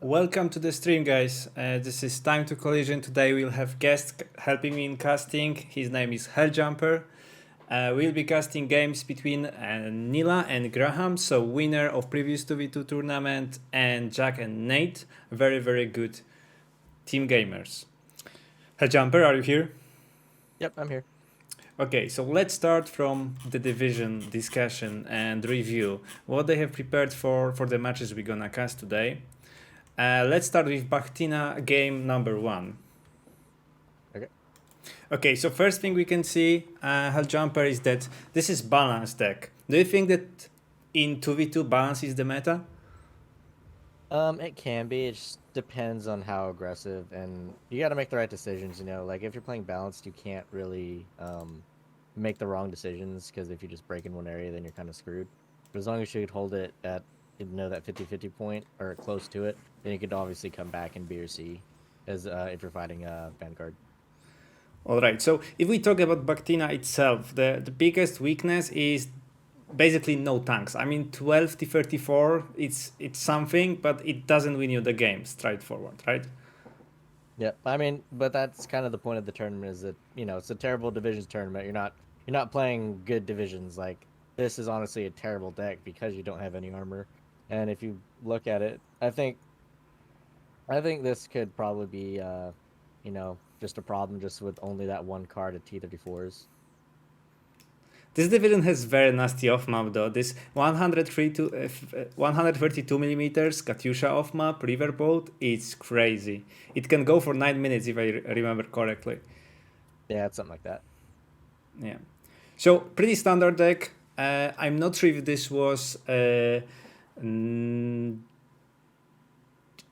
Welcome to the stream, guys. This is Time to Collision. Today we'll have guest helping me in casting. His name is Helljumper. We'll be casting games between Nila and Graham, so winner of previous 2v2 tournament, and Jack and Nate, very, very good team gamers. Helljumper, are you here? Yep, I'm here. Okay, so let's start from the division discussion and review. What they have prepared for the matches we're gonna cast today. Let's start with Bactina game number 1. Okay. Okay, so first thing we can see, Helljumper, is that this is balanced deck. Do you think that in 2v2 balance is the meta? It can be. It just depends on how aggressive, and you got to make the right decisions. Like if you're playing balanced, you can't really make the wrong decisions because if you just break in one area, then you're kind of screwed. But as long as you could hold it at that 50-50 point or close to it, then you could obviously come back in B or C, as if you're fighting a Vanguard. Alright, so if we talk about Bactina itself, the biggest weakness is basically no tanks. I mean, 12 to 34, it's something, but it doesn't win you the game straightforward, right? Yeah, I mean, but that's kind of the point of the tournament is that it's a terrible divisions tournament. You're not playing good divisions. Like this is honestly a terrible deck because you don't have any armor. And if you look at it, I think this could probably be just a problem just with only that one card at T34s. This division has very nasty off map though. This 132 millimeters Katyusha off map Riverboat, it's crazy. It can go for 9 minutes if I remember correctly. Yeah, it's something like that. Yeah. So pretty standard deck. I'm not sure if this was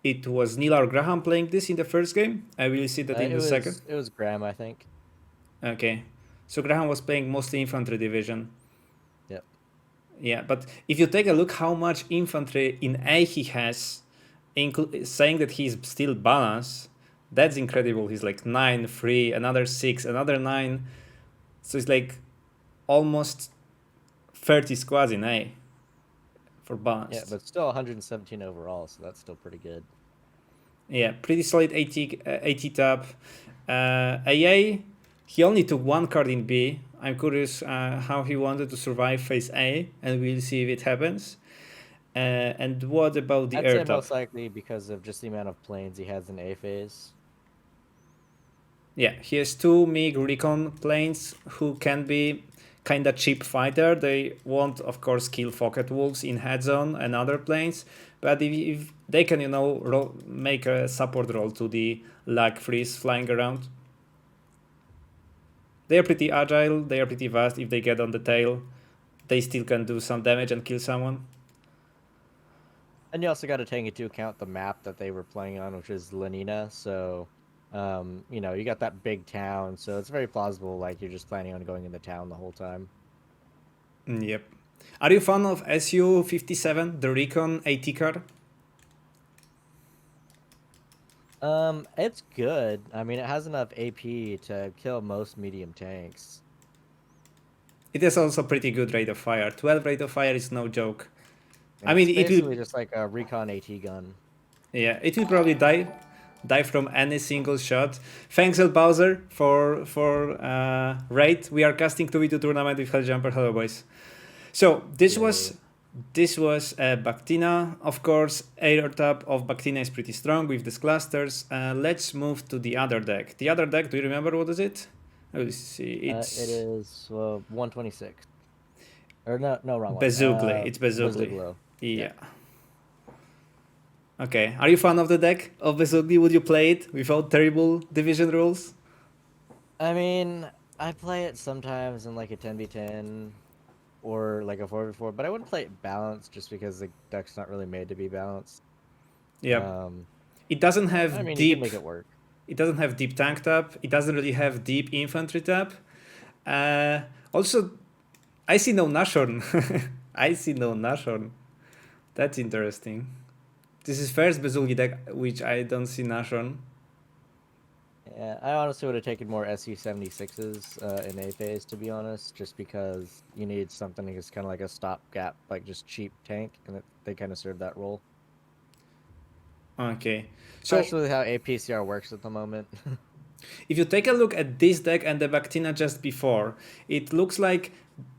it was Neil or Graham playing this in the first game. I will see that in the second. It was Graham, I think. Okay. So Graham was playing mostly infantry division. Yep. Yeah, but if you take a look how much infantry in A he has, saying that he's still balanced, that's incredible. He's like 9, 3, another 6, another 9. So it's like almost 30 squads in A for balance. Yeah, but still 117 overall, so that's still pretty good. Yeah, pretty solid 80 tab. AA, he only took one card in B. I'm curious how he wanted to survive phase A, and we'll see if it happens. And what about the I'd air say tab? most likely because of just the amount of planes he has in A phase. Yeah, he has 2 MiG recon planes who can be kinda cheap fighter. They won't, of course, kill Pocket Wolves in head zone and other planes, but if they can, make a support roll to the lag freeze flying around. They are pretty agile, they are pretty fast. If they get on the tail, they still can do some damage and kill someone. And you also got to take into account the map that they were playing on, which is Lenina. So, you got that big town. So it's very plausible, like you're just planning on going in the town the whole time. Yep. Are you fan of SU-57, the Recon AT card? It's good. I mean, it has enough AP to kill most medium tanks. It is also pretty good rate of fire. 12 rate of fire is no joke. And I mean, it's it basically will. just like a recon AT gun. Yeah, it will probably die from any single shot. Thanks, El Bowser, for raid. We are casting 2v2 tournament with Helljumper. Hello, boys. So this was Bactina. Of course, air tab of Bactina is pretty strong with these clusters. Let's move to the other deck. The other deck, do you remember what is it? Let's see. It is 126. Or no, wrong one. Bezugle. It's Bezugle. Bezugle. Yeah. Okay. Are you fan of the deck of Bezugle? Would you play it without terrible division rules? I mean, I play it sometimes in like a 10v10 or like a 4v4, but I wouldn't play it balanced just because the deck's not really made to be balanced. Yeah. It doesn't have I mean, deep. you can make it work. It doesn't have deep tank tap. It doesn't really have deep infantry tap. Also, I see no Nashorn. I see no Nashorn. That's interesting. This is first Bezugi deck which I don't see Nashorn. Yeah, I honestly would have taken more SU-76s in A phase, to be honest, just because you need something that's kind of like a stopgap, like just cheap tank, and they kind of serve that role. Okay. So Especially with how APCR works at the moment. if you take a look at this deck and the Bactina just before, it looks like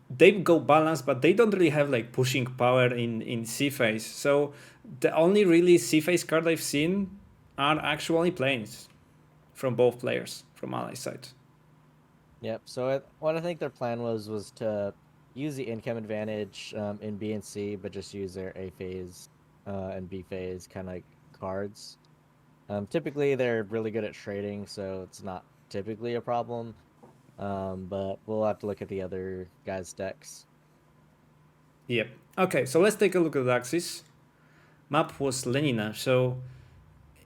they go balanced, but they don't really have like pushing power in C phase. So the only really C phase card I've seen are actually planes from both players from ally side. Yep. So what I think their plan was to use the income advantage in B and C, but just use their A phase and B phase kind of like cards. Typically, they're really good at trading, so it's not typically a problem. But we'll have to look at the other guys' decks. Yep. Okay, so let's take a look at the axis. Map was Lenina, so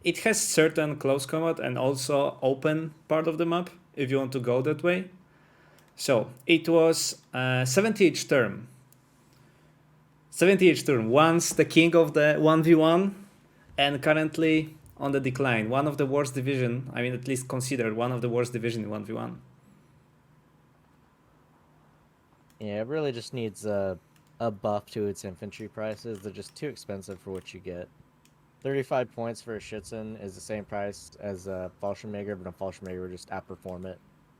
it has certain close combat and also open part of the map if you want to go that way. So it was 70 each turn. 70 each turn. Once the king of the 1v1 and currently on the decline. One of the worst division, I mean at least considered one of the worst division in 1v1. Yeah, it really just needs a buff to its infantry prices. They're just too expensive for what you get. 35 points for a Schützen is the same price as a Fallschirmjäger, but a Fallschirmjäger would just outperform it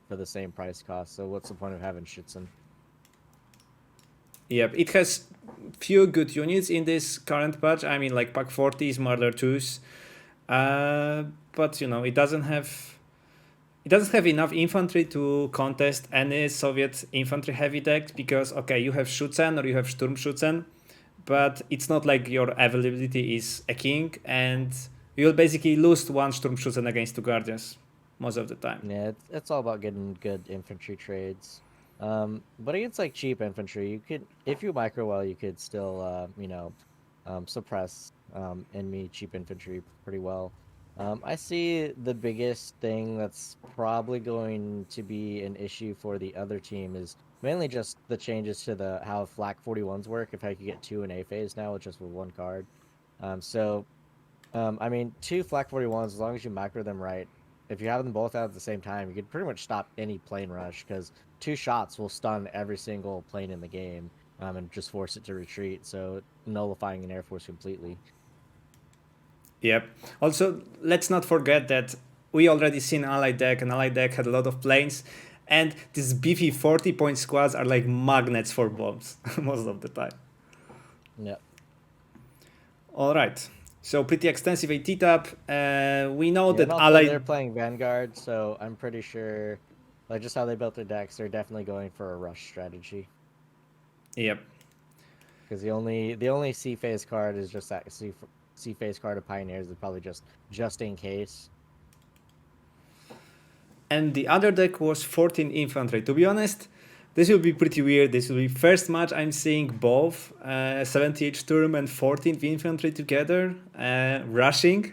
for the same price cost. So what's the point of having Schützen? Yep, it has few good units in this current patch. I mean, like Pack 40s, Murder 2s, but you know it doesn't have enough infantry to contest any Soviet infantry heavy deck because okay, you have Schützen or you have Sturmschützen, but it's not like your availability is a king, and you'll basically lose one Sturmschützen against two Guardians most of the time. Yeah, it's all about getting good infantry trades. But against like cheap infantry, you could, if you micro well, you could still, suppress enemy cheap infantry pretty well. I see the biggest thing that's probably going to be an issue for the other team is mainly just the changes to the how Flak 41s work. If I could get two in A phase now, just with one card. I mean, two Flak 41s, as long as you macro them right, if you have them both out at the same time, you could pretty much stop any plane rush because two shots will stun every single plane in the game and just force it to retreat, so nullifying an air force completely. Yep. Also, let's not forget that we already seen Allied deck, and Allied deck had a lot of planes, and these beefy 40-point squads are like magnets for bombs most of the time. Yep. All right. So pretty extensive AT tap. We know Yeah, that and also Allied. they're playing Vanguard, so I'm pretty sure, like just how they built their decks, they're definitely going for a rush strategy. Yep. Because the only C phase card is just that C phase card of Pioneers is probably just in case. And the other deck was 14 infantry. To be honest, this will be pretty weird. This will be first match I'm seeing both 70 Sturm and 14th infantry together rushing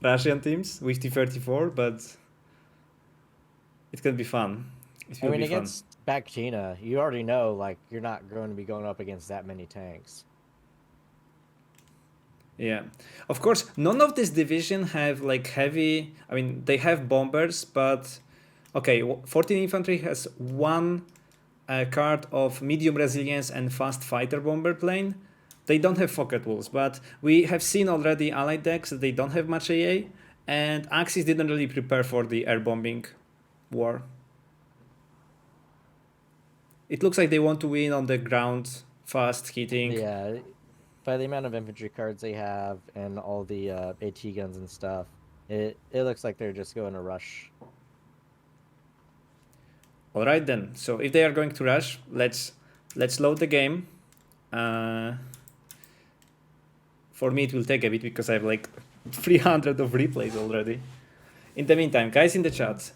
Russian teams with T-34, but it can be fun. I mean, against Bactina, you already know like you're not going to be going up against that many tanks. Yeah, of course, none of this division have like heavy. I mean, they have bombers, but okay, 14 infantry has one card of medium resilience and fast fighter bomber plane. They don't have Focket Wolves, but we have seen already allied decks that they don't have much AA, and Axis didn't really prepare for the air bombing war. It looks like they want to win on the ground, fast hitting. Yeah, by the amount of infantry cards they have and all the AT guns and stuff, it looks like they're just going to rush. All right then. So if they are going to rush, let's load the game. For me, it will take a bit because I have like 300 of replays already. In the meantime, guys in the chat,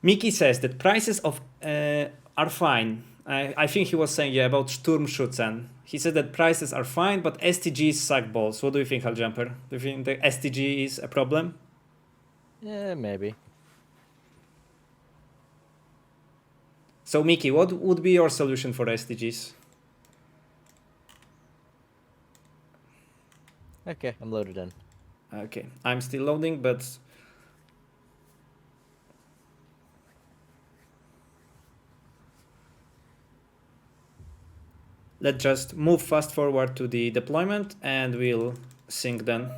Mickey says that prices of are fine. I think he was saying about Sturmschützen. He said that prices are fine, but STGs suck balls. What do you think, Haljumper? Do you think the STG is a problem? Yeah, maybe. So, Mickey, what would be your solution for STGs? Okay, I'm loaded in. Okay, I'm still loading, but let's just move fast forward to the deployment and we'll sync then.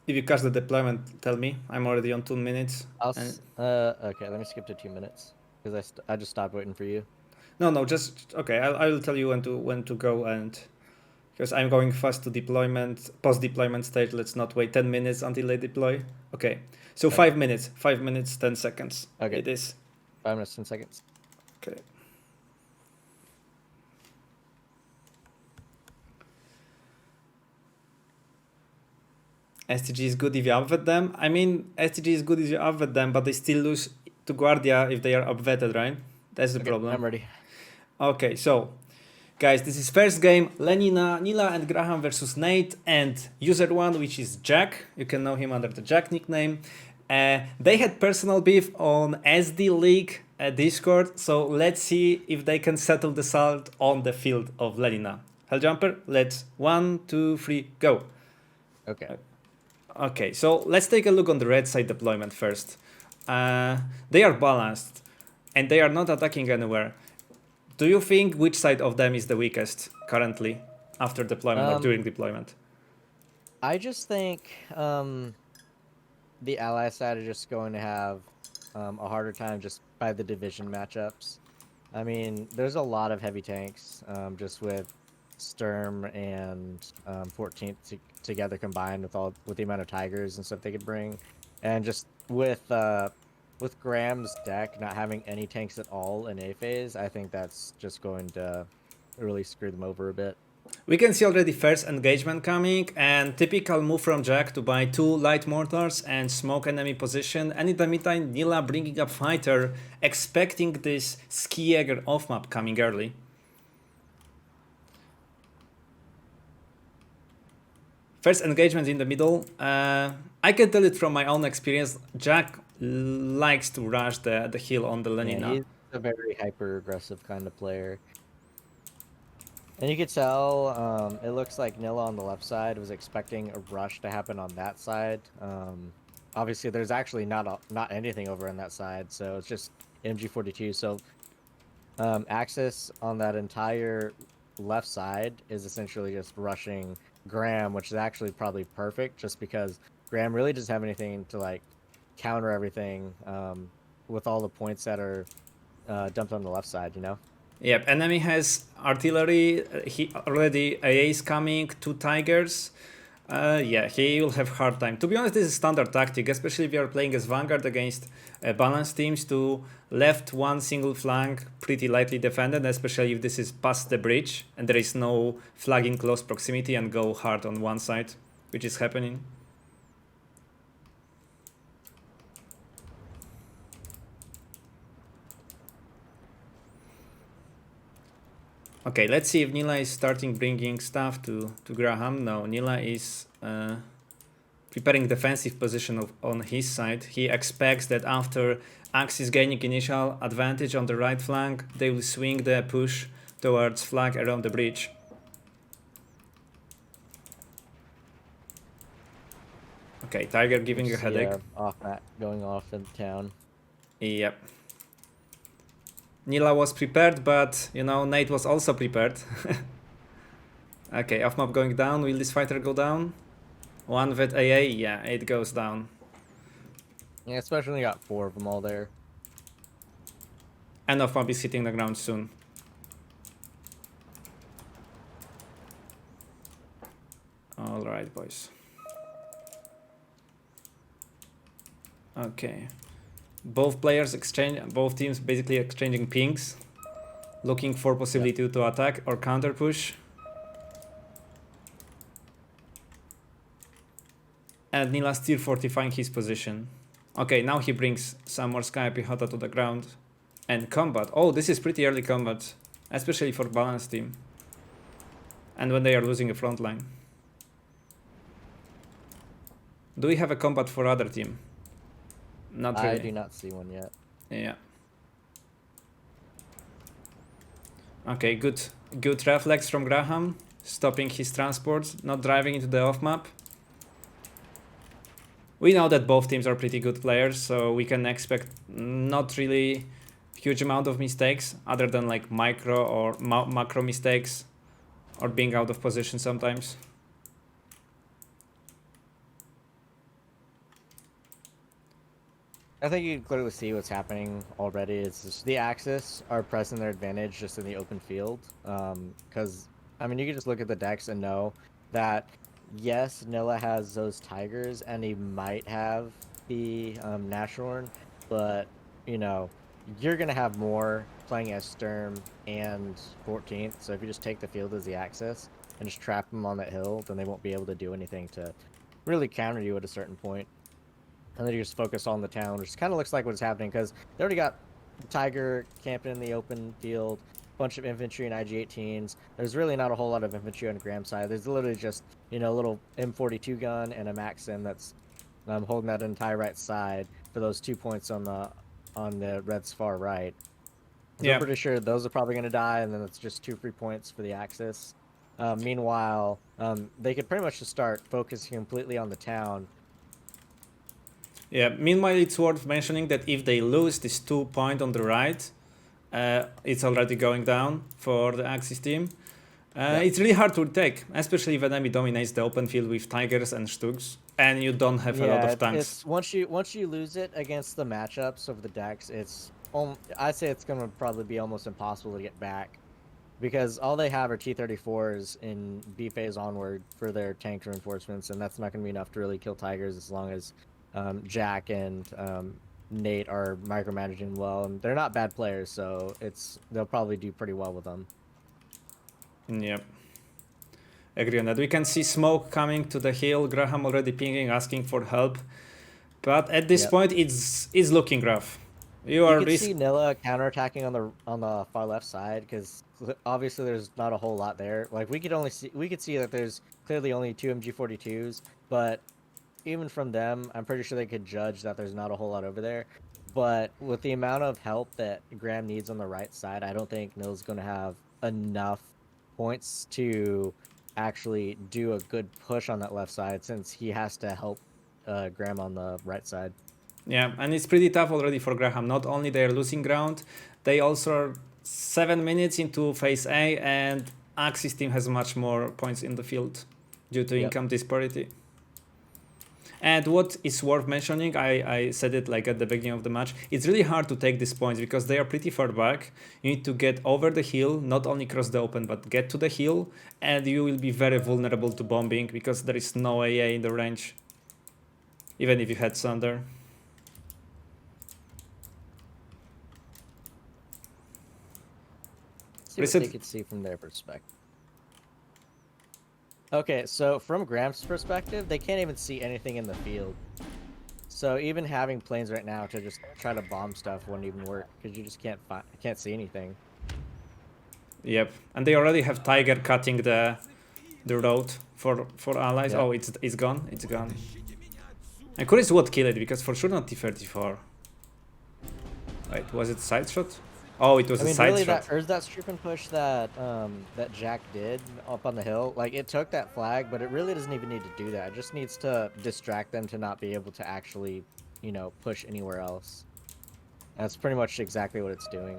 If you cast the deployment, tell me. I'm already on 2 minutes. Okay, let me skip to 2 minutes because I just stopped waiting for you. No, just okay. I will tell you when to go, and because I'm going fast to deployment, post deployment stage. Let's not wait 10 minutes until they deploy. Okay, so Okay. 5 minutes, 5 minutes, 10 seconds. Okay. It is. 5 minutes, 10 seconds. Okay. STG is good if you upvet them. I mean, STG is good if you upvet them, but they still lose to Guardia if they are upvetted, right? That's the problem. I'm ready. Okay, so guys, this is first game. Nila and Graham versus Nate and user one, which is Jack. You can know him under the Jack nickname. They had personal beef on SD League Discord, so let's see if they can settle the salt on the field of Lenina. Helljumper, let's 1, 2, 3, go. Okay. Okay, so let's take a look on the red side deployment first. They are balanced and they are not attacking anywhere. Do you think which side of them is the weakest currently after deployment or during deployment? I just think the ally side are just going to have a harder time just by the division matchups. I mean, there's a lot of heavy tanks just with Sturm and 14th together combined with the amount of tigers and stuff they could bring, and just with Graham's deck not having any tanks at all in A phase, I think that's just going to really screw them over a bit. We can see already first engagement coming, and typical move from Jack to buy 2 light mortars and smoke enemy position, and in the meantime Nila bringing up fighter, expecting this Ski Jäger off map coming early. First engagement in the middle. I can tell it from my own experience. Jack likes to rush the hill on the Lenina. Yeah, he's a very hyper aggressive kind of player. And you could tell, it looks like Nilla on the left side was expecting a rush to happen on that side. Obviously, there's actually not anything over on that side, so it's just MG42. So, Axis on that entire left side is essentially just rushing Graham, which is actually probably perfect, just because Graham really doesn't have anything to like counter everything with all the points that are dumped on the left side, you know? Yep, enemy has artillery, he already AA is coming, 2 tigers. Yeah, he will have hard time. To be honest, this is standard tactic, especially if you are playing as Vanguard against balanced teams, to left one single flank pretty lightly defended, especially if this is past the bridge and there is no flag in close proximity, and go hard on one side, which is happening. Okay, let's see if Nila is starting bringing stuff to Graham. No, Nila is preparing defensive position on his side. He expects that after Axis gaining initial advantage on the right flank, they will swing the push towards flag around the bridge. Okay, Tiger giving a headache. Going off in town. Yep. Nila was prepared, but you know, Nate was also prepared. Okay, off map going down. Will this fighter go down? One vet AA, yeah, it goes down. Yeah, especially when you got 4 of them all there. And off map is hitting the ground soon. Alright, boys. Okay. Both teams basically exchanging pings, looking for possibility to attack or counter push. And Nila still fortifying his position. Okay, now he brings some more Sky Pihota to the ground. And combat. Oh, this is pretty early combat, especially for balanced team. And when they are losing a front line. Do we have a combat for other team? Not really. I do not see one yet. Yeah. Okay, good reflex from Graham, stopping his transport, not driving into the off map. We know that both teams are pretty good players, so we can expect not really huge amount of mistakes, other than like micro or macro mistakes, or being out of position sometimes. I think you can clearly see what's happening already. It's just the Axis are pressing their advantage just in the open field. Because, I mean, you can just look at the decks and know that, yes, Nilla has those Tigers, and he might have the Nashorn, but, you know, you're going to have more playing as Sturm and 14th. So if you just take the field as the Axis and just trap them on that hill, then they won't be able to do anything to really counter you at a certain point. And then you just focus on the town, which kind of looks like what's happening because they already got Tiger camping in the open field, bunch of infantry and IG-18s. There's really not a whole lot of infantry on Graham's side. There's literally just, you know, a little M42 gun and a Maxim that's holding that entire right side for those 2 points on the Red's far right. So I'm Yeah. pretty sure those are probably going to die, and then it's just 2 free points for the Axis. Meanwhile, they could pretty much just start focusing completely on the town. Yeah. Meanwhile, it's worth mentioning that if they lose this 2 point on the right, it's already going down for the Axis team. Yep. It's really hard to take, especially if enemy dominates the open field with Tigers and Stugs, and you don't have a lot of tanks. It's once you lose it against the matchups of the decks, I'd say it's gonna probably be almost impossible to get back, because all they have are T-34s in B phase onward for their tank reinforcements, and that's not gonna be enough to really kill Tigers as long as Jack and Nate are micromanaging well, and they're not bad players, so they'll probably do pretty well with them. Yep. Agree on that. We can see smoke coming to the hill. Graham already pinging, asking for help. But at this point, it's looking rough. You can see Nilla counterattacking on the far left side, because obviously there's not a whole lot there. Like we could see that there's clearly only 2 MG42s, but even from them, I'm pretty sure they could judge that there's not a whole lot over there. But with the amount of help that Graham needs on the right side, I don't think Nilla's going to have enough points to actually do a good push on that left side, since he has to help Graham on the right side. Yeah, and it's pretty tough already for Graham. Not only they're losing ground, they also are 7 minutes into phase A, and Axis team has much more points in the field due to income disparity. And what is worth mentioning, I said it like at the beginning of the match, it's really hard to take these points because they are pretty far back. You need to get over the hill, not only cross the open, but get to the hill, and you will be very vulnerable to bombing because there is no AA in the range, even if you had Thunder. See what they could see from their perspective. Okay, so from Graham's perspective, they can't even see anything in the field. So even having planes right now to just try to bomb stuff wouldn't even work, because you just can't see anything. Yep, and they already have Tiger cutting the road for allies. Yep. Oh, it's gone. It's gone. I'm curious what killed it, because for sure not T-34. Wait, was it side shot? Oh, it was a side shot. That strip and push that that Jack did up on the hill, like it took that flag, but it really doesn't even need to do that. It just needs to distract them to not be able to actually, you know, push anywhere else. That's pretty much exactly what it's doing.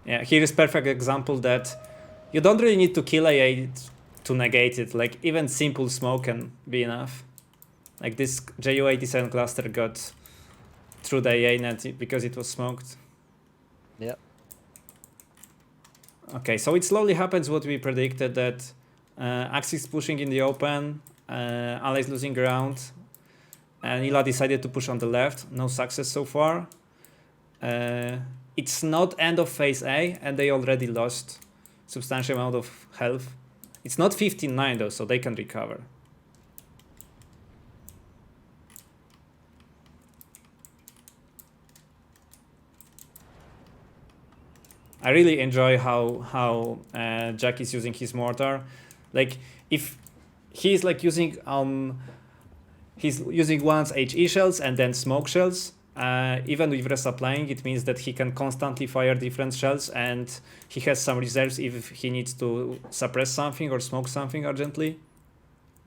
Yeah, here is perfect example that you don't really need to kill AA to negate it. Like even simple smoke can be enough. Like this JU-87 cluster got through the AA net because it was smoked. Yep. Okay, so it slowly happens what we predicted, that Axis pushing in the open, allies losing ground, and Ila decided to push on the left. No success so far. It's not end of phase A, and they already lost substantial amount of health. It's not 15-9 though, so they can recover. I really enjoy how Jack is using his mortar. Like if he's like using he's using once HE shells and then smoke shells. Even with resupplying, it means that he can constantly fire different shells, and he has some reserves if he needs to suppress something or smoke something urgently.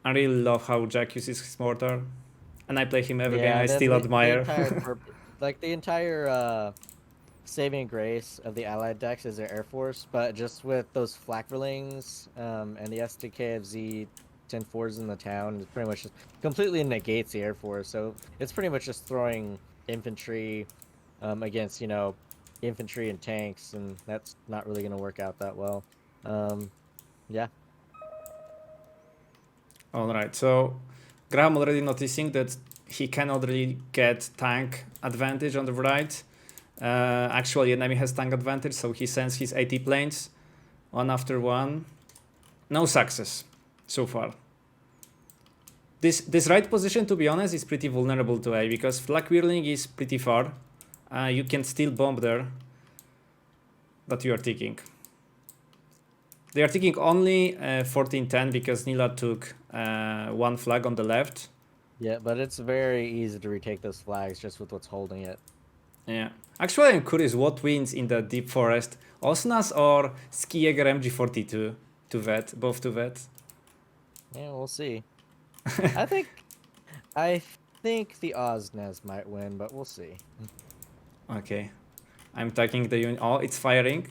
I really love how Jack uses his mortar, and I play him every game. I still admire. The entire saving grace of the allied decks is their air force, but just with those flak and the SDKFZ 10-4s in the town. It pretty much just completely negates the Air Force. So it's pretty much just throwing infantry against, you know, infantry and tanks, and that's not really going to work out that well. Yeah. Alright, so Graham already noticing that he cannot really get tank advantage on the right. Actually, enemy has tank advantage, so he sends his AT planes one after one. No success so far. This right position, to be honest, is pretty vulnerable to A because Flak Whirling is pretty far. You can still bomb there, but you are ticking. They are taking only 14-10 because Nila took one flag on the left. Yeah, but it's very easy to retake those flags just with what's holding it. Yeah. Actually, I'm curious what wins in the deep forest, Osnas or DCREmgDEITEArCDkVhCDlVlgAFT to vet, both to vet. Yeah, we'll see. I think the Osnas might win, but we'll see. Okay. I'm taking the unit. Oh, it's firing.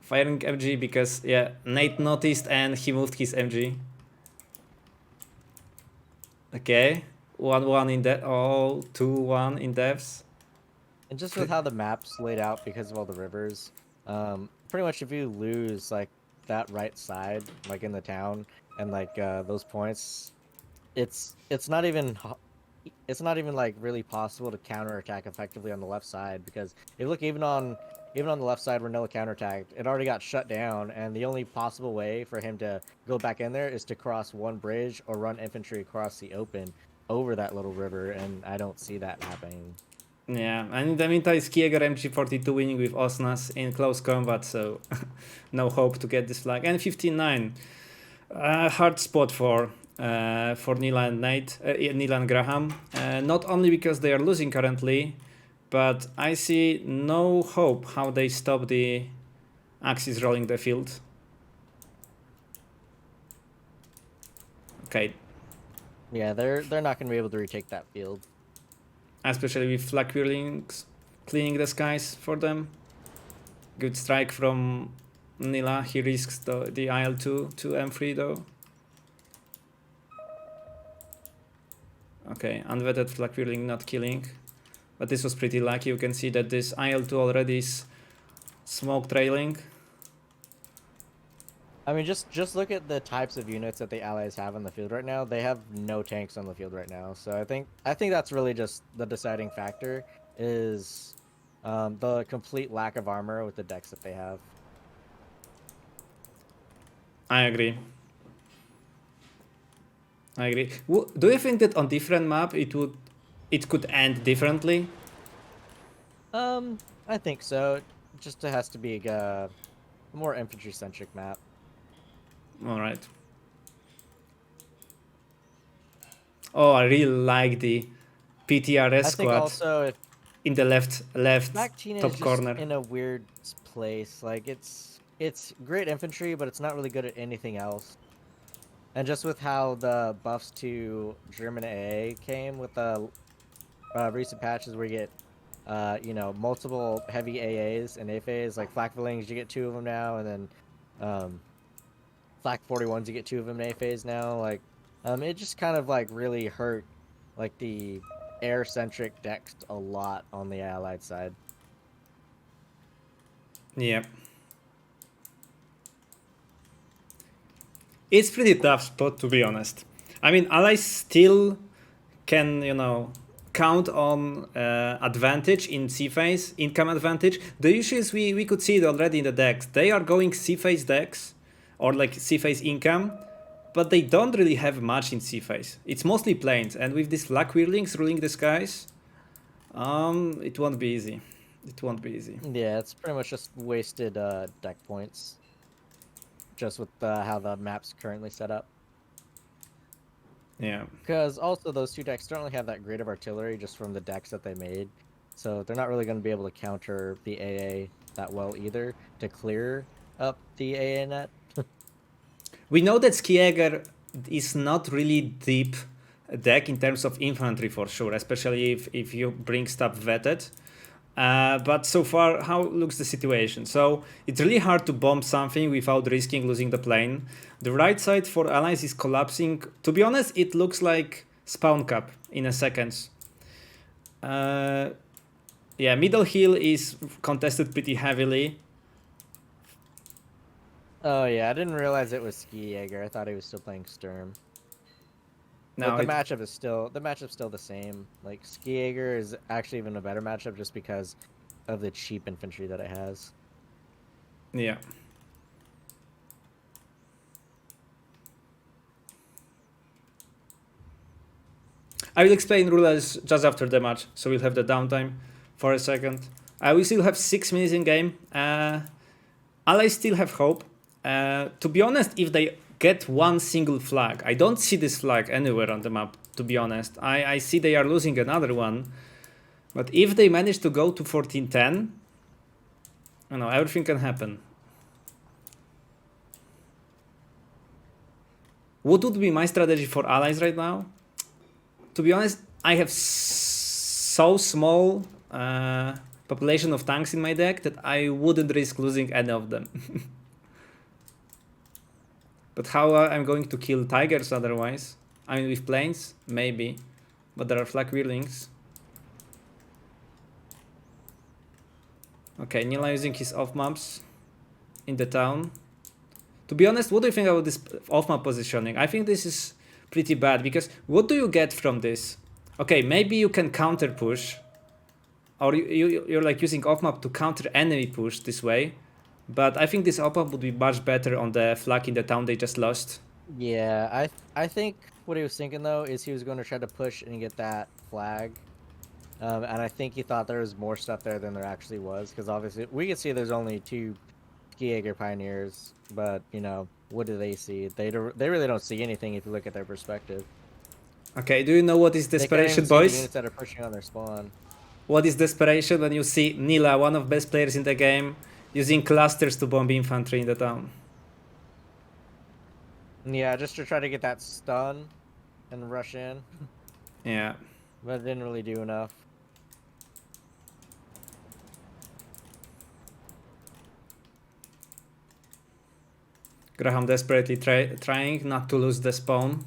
Firing MG because, yeah, Nate noticed and he moved his MG. Okay. 1-1 in depth. Oh, 2-1 in depths. And just with how the map's laid out because of all the rivers, pretty much if you lose like that right side, like in the town, and like those points, it's not even like really possible to counterattack effectively on the left side, because if you look even on the left side where Noah counterattacked, it already got shut down, and the only possible way for him to go back in there is to cross one bridge or run infantry across the open over that little river, and I don't see that happening. Yeah, and in the meantime, DCREmgDEITEAR winning with Osnas in close combat, so no hope to get this flag. And 15-9, hard spot for Nila and Nate, Nila and Graham. Not only because they are losing currently, but I see no hope how they stop the Axis rolling the field. Okay. Yeah, they're not going to be able to retake that field. Especially with Flak Whirlings cleaning the skies for them. Good strike from Nila. He risks the IL-2 to M3 though. Okay, unvetted Flak Whirling not killing. But this was pretty lucky. You can see that this IL-2 already is smoke trailing. I mean, just look at the types of units that the Allies have on the field right now. They have no tanks on the field right now. So I think that's really just the deciding factor is the complete lack of armor with the decks that they have. I agree. Do you think that on different map it could end differently? I think so. It just has to be a more infantry centric map. All right. Oh, I really like the PTRS I think squad also in the left Black Tina top is just corner. in a weird place. Like it's great infantry, but it's not really good at anything else. And just with how the buffs to German AA came with the recent patches where you get you know, multiple heavy AAs and AFAs, like Flak Whirlings, you get 2 of them now, and then Flak 41s, you get 2 of them in AFAs now. Like, it just kind of like really hurt like the air-centric decks a lot on the Allied side. Yeah. It's pretty tough spot, to be honest. I mean, Allies still can, you know, count on advantage in C-phase, income advantage. The issue is we could see it already in the decks. They are going C-phase decks, or like C-phase income, but they don't really have much in C-phase. It's mostly planes, and with these Flak Whirlings ruling the skies, it won't be easy. It won't be easy. Yeah, it's pretty much just wasted deck points, just with how the map's currently set up. Yeah. Because also those 2 decks don't really have that great of artillery just from the decks that they made, so they're not really going to be able to counter the AA that well either to clear up the AA net. We know that Skijäger is not really deep deck in terms of infantry for sure, especially if you bring stuff vetted. But so far, how looks the situation? So it's really hard to bomb something without risking losing the plane. The right side for allies is collapsing. To be honest, it looks like spawn cap in a second. Yeah, middle hill is contested pretty heavily. Oh yeah, I didn't realize it was Ski Jaeger. I thought he was still playing Sturm. Now But the matchup's still the same. Like Ski Jaeger is actually even a better matchup just because of the cheap infantry that it has. yeah. I will explain rules just after the match, so we'll have the downtime for a second. We still have 6 minutes in game. Allies still have hope. To be honest, if they get one single flag, I don't see this flag anywhere on the map, to be honest. I see they are losing another one. But if they manage to go to 14-10, you know, everything can happen. What would be my strategy for allies right now? To be honest, I have so small population of tanks in my deck that I wouldn't risk losing any of them. But how I'm going to kill tigers otherwise? I mean, with planes, maybe. But there are flag wheelings. Okay, Nila using his off maps in the town. To be honest, what do you think about this off map positioning? I think this is pretty bad because what do you get from this? Okay, maybe you can counter push, or you're like using off map to counter enemy push this way. But I think this off map would be much better on the flag in the town they just lost. Yeah, I think what he was thinking though is he was going to try to push and get that flag. And I think he thought there was more stuff there than there actually was, because obviously we can see there's only 2 Ski Jaeger Pioneers, but you know, what do they see? They really don't see anything if you look at their perspective. Okay, do you know what is desperation, They can't even see the boys? units that are pushing on their spawn. What is desperation when you see Nila, one of the best players in the game, using clusters to bomb infantry in the town? Yeah, just to try to get that stun and rush in, Yeah. but it didn't really do enough. Graham desperately trying not to lose the spawn.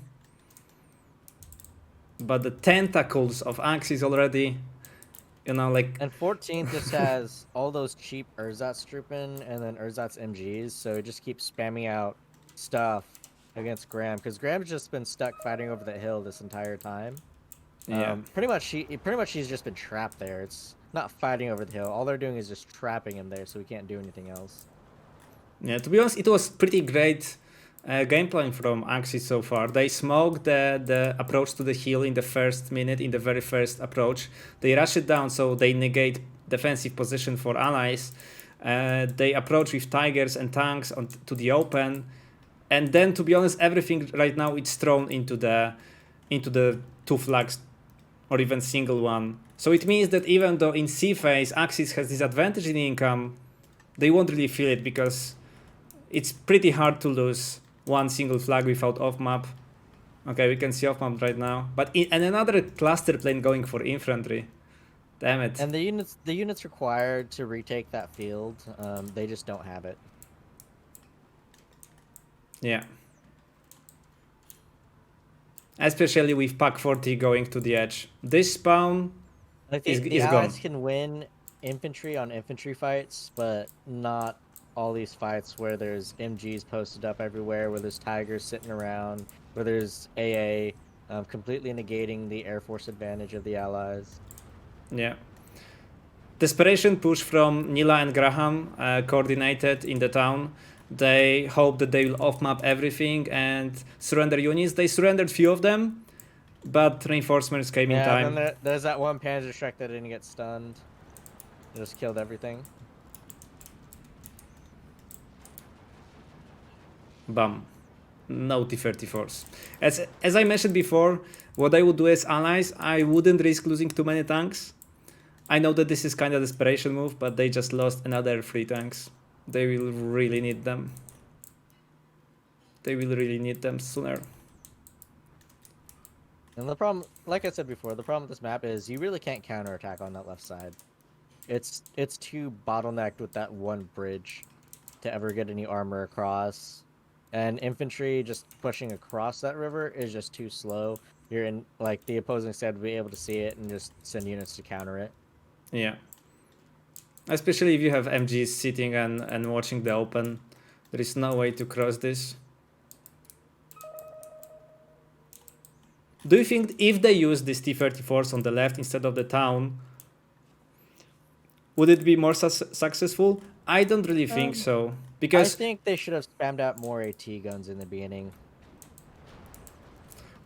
But the tentacles of Axe is already, you know, like... And 14th just has all those cheap Erzatstruppen and then Erzatz MGs, so it just keeps spamming out stuff against Graham, because Graham's just been stuck fighting over the hill this entire time. Yeah. Pretty much he's just been trapped there. It's not fighting over the hill. All they're doing is just trapping him there, so he can't do anything else. Yeah, to be honest, it was pretty great gameplay from Axis so far. They smoked the approach to the hill in the first minute, in the very first approach. They rush it down, so they negate defensive position for allies. They approach with tigers and tanks to the open. And then, to be honest, everything right now it's thrown into the 2 flags or even single one. So it means that even though in C phase Axis has this advantage in income, they won't really feel it because it's pretty hard to lose one single flag without off map. Okay, we can see off map right now, but and another cluster plane going for infantry. Damn it. And the units required to retake that field, they just don't have it. Yeah. Especially with Pack 40 going to the edge. This spawn Like is the gone. allies can win infantry on infantry fights, but not all these fights where there's MGs posted up everywhere, where there's tigers sitting around, where there's AA, completely negating the air force advantage of the allies. Yeah. Desperation push from Nila and Graham, coordinated in the town. They hope that they will off-map everything and surrender units. They surrendered few of them, but reinforcements came in time. And then there's that one Panzerschreck that didn't get stunned. It just killed everything. Bam. No T-34s. As I mentioned before, what I would do as allies, I wouldn't risk losing too many tanks. I know that this is kind of a desperation move, but they just lost another 3 tanks. They will really need them. They will really need them sooner. And the problem, like I said before, the problem with this map is you really can't counterattack on that left side. it's too bottlenecked with that one bridge to ever get any armor across. And infantry just pushing across that river is just too slow. You're in like the opposing side will be able to see it and just send units to counter it. Yeah. Especially if you have MGs sitting and watching the open. There is no way to cross this. Do you think if they use these T-34s on the left instead of the town, would it be more successful? I don't really think so. I Because, think they should have spammed out more AT guns in the beginning.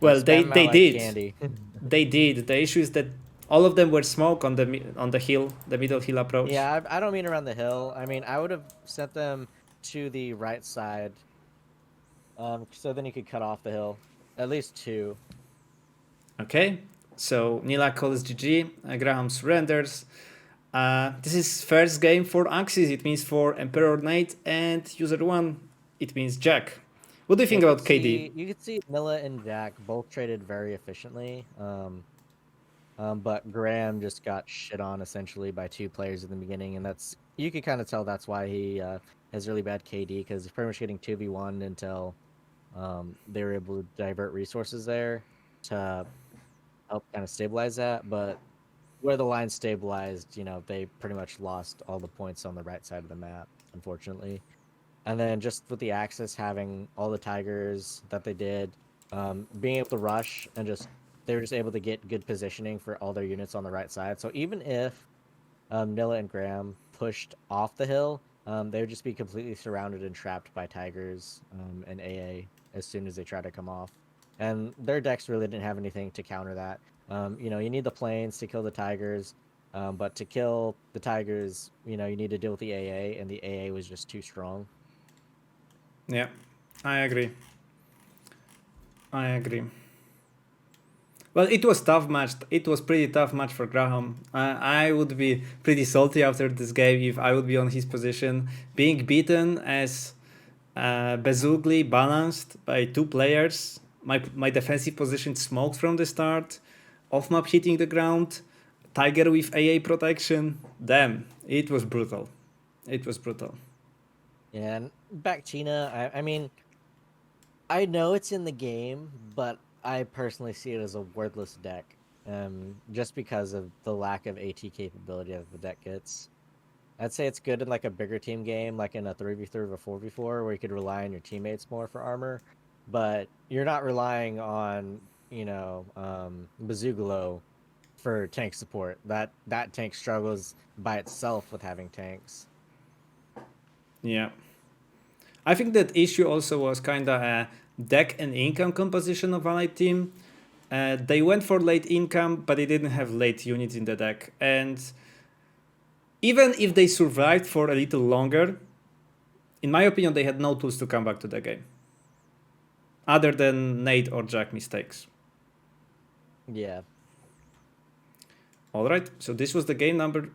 Like well, spam 'em they out like did. candy. They did. The issue is that all of them were smoke on the hill, the middle hill approach. Yeah, I don't mean around the hill. I mean, I would have sent them to the right side. So then you could cut off the hill. At least two. Okay, so Nila calls GG, Graham surrenders. This is first game for Axis, it means for Emperor Knight, and user 1, it means Jack. What do you think about KD? You could see Nilla and Jack both traded very efficiently. But Graham just got shit on essentially by two players in the beginning, and you could kind of tell that's why he has really bad KD because he's pretty much getting 2v1 until they were able to divert resources there to help kind of stabilize that. But where the line stabilized, they pretty much lost all the points on the right side of the map, unfortunately. And then just with the Axis having all the Tigers that they did, being able to rush and they were just able to get good positioning for all their units on the right side. So even if Nilla and Graham pushed off the hill, they would just be completely surrounded and trapped by Tigers and AA as soon as they try to come off. And their decks really didn't have anything to counter that. You need the planes to kill the Tigers, but to kill the Tigers, you need to deal with the AA, and the AA was just too strong. Yeah, I agree. I agree. Well, it was tough match. It was pretty tough match for Graham. I would be pretty salty after this game if I would be on his position. Being beaten as Bezugli balanced by two players. My defensive position smoked from the start. Off map hitting the ground. Tiger with AA protection. Damn, it was brutal. It was brutal. Yeah, and back China, I mean, I know it's in the game, but I personally see it as a worthless deck. Just because of the lack of AT capability that the deck gets. I'd say it's good in like a bigger team game, like in a 3v3 or a 4v4, where you could rely on your teammates more for armor, but you're not relying on, Bazugalo for tank support. That tank struggles by itself with having tanks. Yeah. I think that issue also was kind of a deck and income composition of Allied team. They went for late income, but they didn't have late units in the deck. And even if they survived for a little longer, in my opinion, they had no tools to come back to the game. Other than Nate or Jack mistakes. Yeah. Alright, so this was the game number